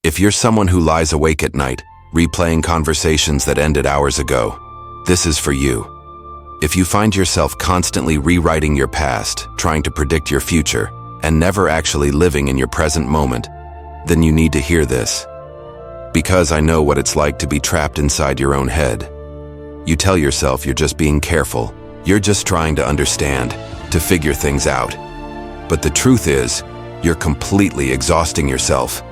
If you're someone who lies awake at night, replaying conversations that ended hours ago, this is for you. If you find yourself constantly rewriting your past, trying to predict your future, and never actually living in your present moment, then you need to hear this. Because I know what it's like to be trapped inside your own head. You tell yourself you're just being careful, you're just trying to understand, to figure things out. But the truth is, you're completely exhausting yourself.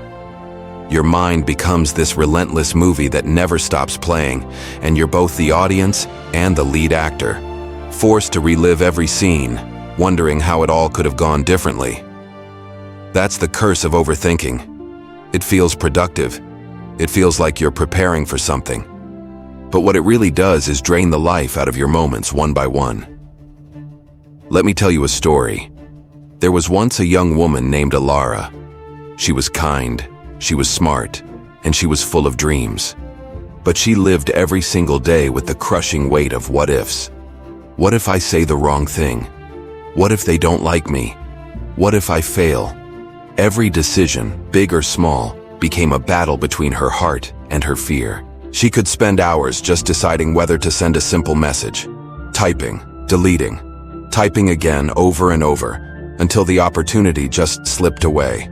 Your mind becomes this relentless movie that never stops playing, and you're both the audience and the lead actor, forced to relive every scene, wondering how it all could have gone differently. That's the curse of overthinking. It feels productive. It feels like you're preparing for something. But what it really does is drain the life out of your moments one by one. Let me tell you a story. There was once a young woman named Alara. She was kind, she was smart, and she was full of dreams. But she lived every single day with the crushing weight of what ifs. What if I say the wrong thing? What if they don't like me? What if I fail? Every decision, big or small, became a battle between her heart and her fear. She could spend hours just deciding whether to send a simple message, typing, deleting, typing again over and over, until the opportunity just slipped away.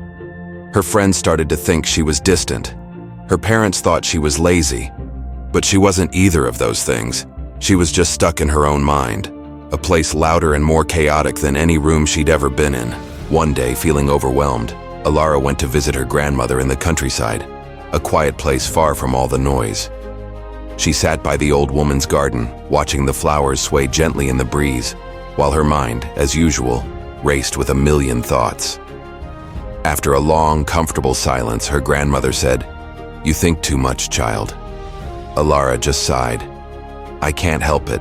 Her friends started to think she was distant. Her parents thought she was lazy. But she wasn't either of those things. She was just stuck in her own mind, a place louder and more chaotic than any room she'd ever been in. One day, feeling overwhelmed, Alara went to visit her grandmother in the countryside, a quiet place far from all the noise. She sat by the old woman's garden, watching the flowers sway gently in the breeze, while her mind, as usual, raced with a million thoughts. After a long, comfortable silence, her grandmother said, "You think too much, child." Alara just sighed. "I can't help it.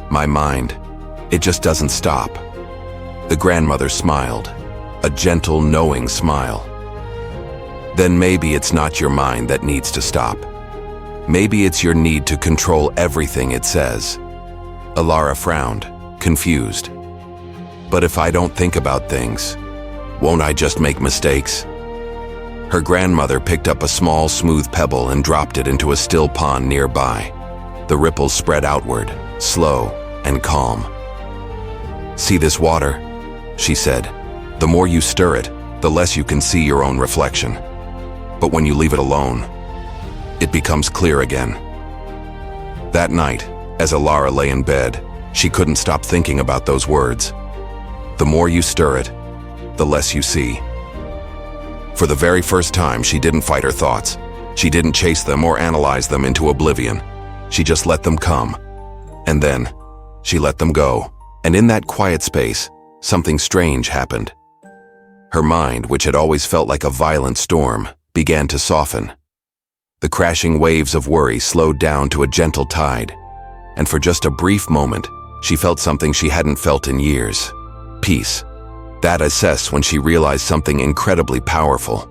My mind, it just doesn't stop." The grandmother smiled, a gentle, knowing smile. "Then maybe it's not your mind that needs to stop. Maybe it's your need to control everything it says." Alara frowned, confused. "But if I don't think about things, won't I just make mistakes?" Her grandmother picked up a small, smooth pebble and dropped it into a still pond nearby. The ripples spread outward, slow and calm. "See this water?" she said. "The more you stir it, the less you can see your own reflection. But when you leave it alone, it becomes clear again." That night, as Alara lay in bed, she couldn't stop thinking about those words. The more you stir it, the less you see. For the very first time, she didn't fight her thoughts. She didn't chase them or analyze them into oblivion. She just let them come. And then, she let them go. And in that quiet space, something strange happened. Her mind, which had always felt like a violent storm, began to soften. The crashing waves of worry slowed down to a gentle tide. And for just a brief moment, she felt something she hadn't felt in years. Peace. That assessed when she realized something incredibly powerful.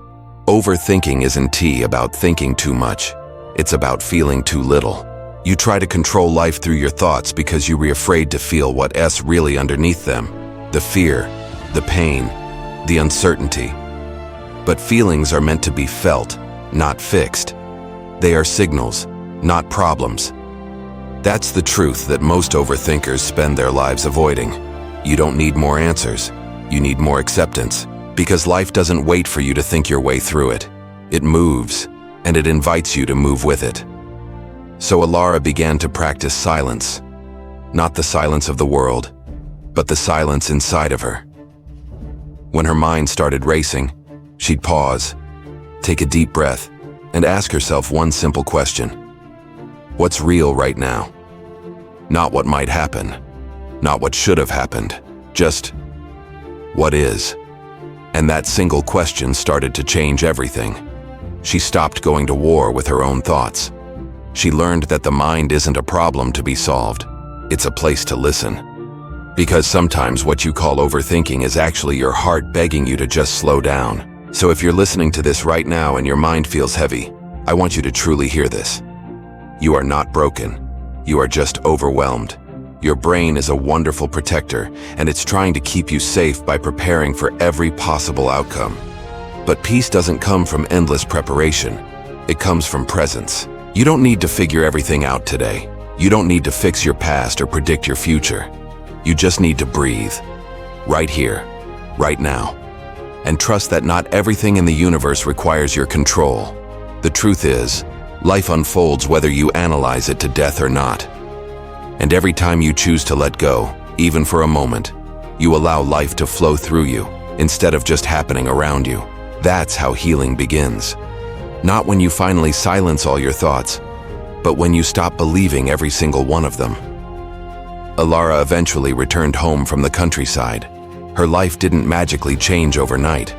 Overthinking isn't about thinking too much. It's about feeling too little. You try to control life through your thoughts because you're afraid to feel what's really underneath them. The fear, the pain, the uncertainty. But feelings are meant to be felt, not fixed. They are signals, not problems. That's the truth that most overthinkers spend their lives avoiding. You don't need more answers. You need more acceptance, because life doesn't wait for you to think your way through it. It moves, and it invites you to move with it. So Alara began to practice silence. Not the silence of the world, but the silence inside of her. When her mind started racing, she'd pause, take a deep breath, and ask herself one simple question. What's real right now? Not what might happen, not what should have happened, just what is? And that single question started to change everything. She stopped going to war with her own thoughts. She learned that the mind isn't a problem to be solved. It's a place to listen. Because sometimes what you call overthinking is actually your heart begging you to just slow down. So if you're listening to this right now and your mind feels heavy, I want you to truly hear this. You are not broken. You are just overwhelmed. Your brain is a wonderful protector, and it's trying to keep you safe by preparing for every possible outcome. But peace doesn't come from endless preparation. It comes from presence. You don't need to figure everything out today. You don't need to fix your past or predict your future. You just need to breathe. Right here, right now. And trust that not everything in the universe requires your control. The truth is, life unfolds whether you analyze it to death or not. And every time you choose to let go, even for a moment, you allow life to flow through you, instead of just happening around you. That's how healing begins. Not when you finally silence all your thoughts, but when you stop believing every single one of them. Alara eventually returned home from the countryside. Her life didn't magically change overnight,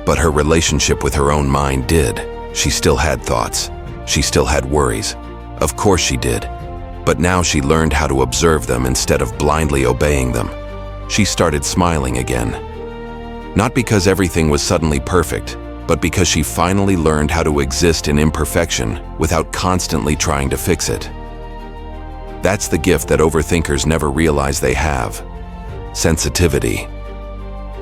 but her relationship with her own mind did. She still had thoughts. She still had worries. Of course she did. But now she learned how to observe them instead of blindly obeying them. She started smiling again. Not because everything was suddenly perfect, but because she finally learned how to exist in imperfection without constantly trying to fix it. That's the gift that overthinkers never realize they have: sensitivity.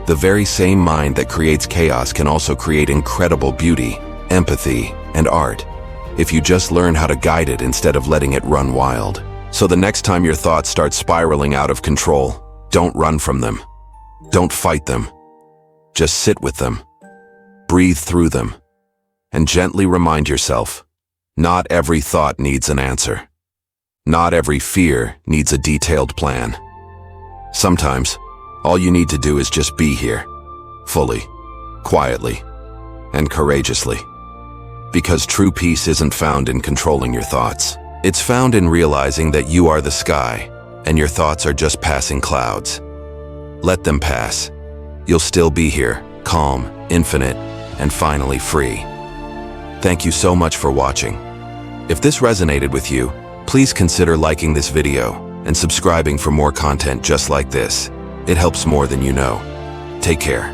The very same mind that creates chaos can also create incredible beauty, empathy, and art, if you just learn how to guide it instead of letting it run wild. So the next time your thoughts start spiraling out of control, don't run from them. Don't fight them. Just sit with them. Breathe through them. And gently remind yourself, not every thought needs an answer. Not every fear needs a detailed plan. Sometimes, all you need to do is just be here, fully, quietly, and courageously. Because true peace isn't found in controlling your thoughts. It's found in realizing that you are the sky, and your thoughts are just passing clouds. Let them pass. You'll still be here, calm, infinite, and finally free. Thank you so much for watching. If this resonated with you, please consider liking this video and subscribing for more content just like this. It helps more than you know. Take care.